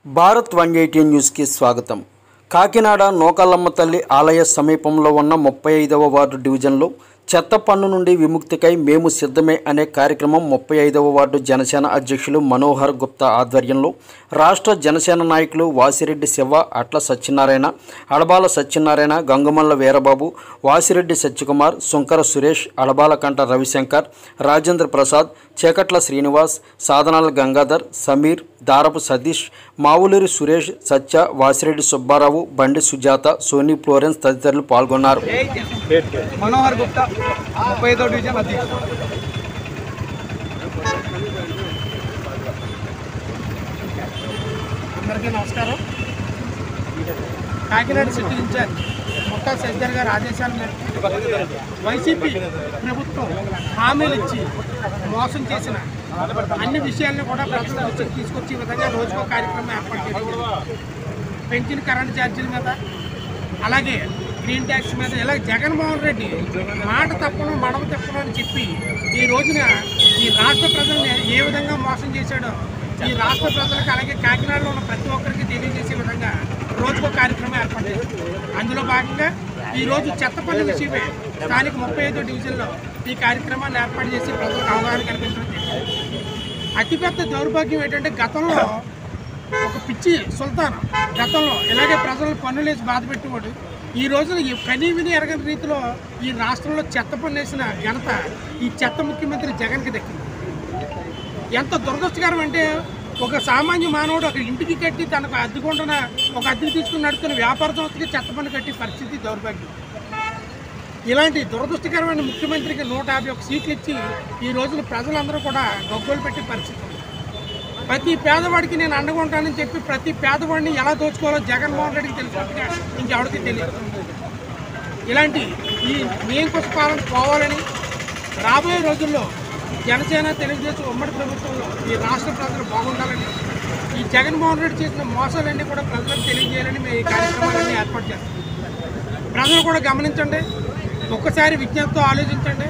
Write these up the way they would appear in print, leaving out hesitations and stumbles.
భారత్ 180 న్యూస్కి స్వాగతం. కాకినాడ నూకాలమ్మ తల్లి ఆలయ సమీపంలో ఉన్న 35వ వార్డు డివిజన్లో చెత్త పన్ను నుండి విముక్తికై మేము సిద్ధమే అనే కార్యక్రమం 35వ వార్డు జనసేన అధ్యక్షులు మనోహర్ గుప్తా ఆధ్వర్యంలో రాష్ట్ర జనసేన నాయకులు వాసిరెడ్డి శివ, అట్ల సత్యనారాయణ, అడబాల సత్యనారాయణ, గంగమల్ల వీరబాబు, వాసిరెడ్డి సత్యకుమార్, సుంకర సురేష్, అడబాల కంట రవిశంకర్, రాజేంద్ర ప్రసాద్, చేకట్ల శ్రీనివాస్, సాధనాల గంగాధర్, సమీర్, దారపు సతీష్, మావులూరి సురేష్, సత్య, వాసిరెడ్డి సుబ్బారావు, బండి సుజాత, సోనీ ఫ్లోరెన్స్ తదితరులు పాల్గొన్నారు. మనోహర్ గుప్తా 35వ డివిజన్ అధ్యక్షుడు. అందరికీ నమస్కారం. కాకినాడ సిటీ ఇన్ఛార్జ్ ముక్తా శశిధర్ గారి ఆదేశాల మేరకు వైసీపీ ప్రభుత్వం హామీలు ఇచ్చి మోసం చేసిన అన్ని విషయాలను కూడా ప్రజల దృష్టికి తీసుకొచ్చే విధంగా రోజుకో కార్యక్రమం ఏర్పాటు చేయడం, పెంచిన కరెంటు ఛార్జీల మీద, అలాగే గ్రీన్ ట్యాక్స్ మీద ఇలా జగన్మోహన్ రెడ్డి మాట తప్పను మడమ తప్పను అని చెప్పి ఈ రోజున ఈ రాష్ట్ర ప్రజల్ని ఏ విధంగా మోసం చేశాడో ఈ రాష్ట్ర ప్రజలకు అలాగే కాకినాడలో ఉన్న ప్రతి ఒక్కరికి తెలియజేసే విధంగా రోజుకో కార్యక్రమం ఏర్పాటు చేశారు. అందులో భాగంగా ఈరోజు చెత్త పన్ను విషయమే స్థానిక 35వ డివిజన్లో ఈ కార్యక్రమాన్ని ఏర్పాటు చేసి ప్రజలకు అవగాహన కల్పించడం జరిగింది. అతిపెద్ద దౌర్భాగ్యం ఏంటంటే గతంలో ఒక పిచ్చి సుల్తాన్ గతంలో ఇలాగే ప్రజలను పన్నులేసి బాధ పెట్టేవాడు. ఈ రోజున కనీ విని ఎరగని రీతిలో ఈ రాష్ట్రంలో చెత్త పన్ను వేసిన ఘనత ఈ చెత్త ముఖ్యమంత్రి జగన్కి దక్కింది. ఎంత దురదృష్టకరం అంటే ఒక సామాన్య మానవుడు ఒక ఇంటికి కట్టి తనకు అద్దెకుంటున్న ఒక అద్దెకి తీసుకుని నడుతున్న వ్యాపార సంస్థకి చెత్త పన్ను కట్టి పరిస్థితి దౌర్భాగ్యం. ఇలాంటి దురదృష్టకరమైన ముఖ్యమంత్రికి 151 సీట్లు ఇచ్చి ఈ రోజున ప్రజలందరూ కూడా గొగ్గోలు పెట్టే పరిస్థితి ఉంది. ప్రతి పేదవాడికి నేను అండగా ఉంటానని చెప్పి ప్రతి పేదవాడిని ఎలా దోచుకోవాలో జగన్మోహన్ రెడ్డికి తెలిసినట్టుగా ఇంకెవరికి తెలియదు. ఇలాంటి ఈ నియంకుశ పాలన పోవాలని రాబోయే రోజుల్లో జనసేన తెలుగుదేశం ఉమ్మడి ప్రభుత్వంలో ఈ రాష్ట్ర ప్రజలు బాగుండాలని, ఈ జగన్మోహన్ రెడ్డి చేసిన మోసాలన్నీ కూడా ప్రజలకు తెలియజేయాలని మేము ఈ కార్యక్రమాలన్నీ ఏర్పాటు చేస్తాం. ప్రజలు కూడా గమనించండి, ఒక్కసారి విజ్ఞప్తితో ఆలోచించండి.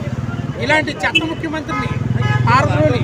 ఇలాంటి చెత్త ముఖ్యమంత్రిని పారద్రోలి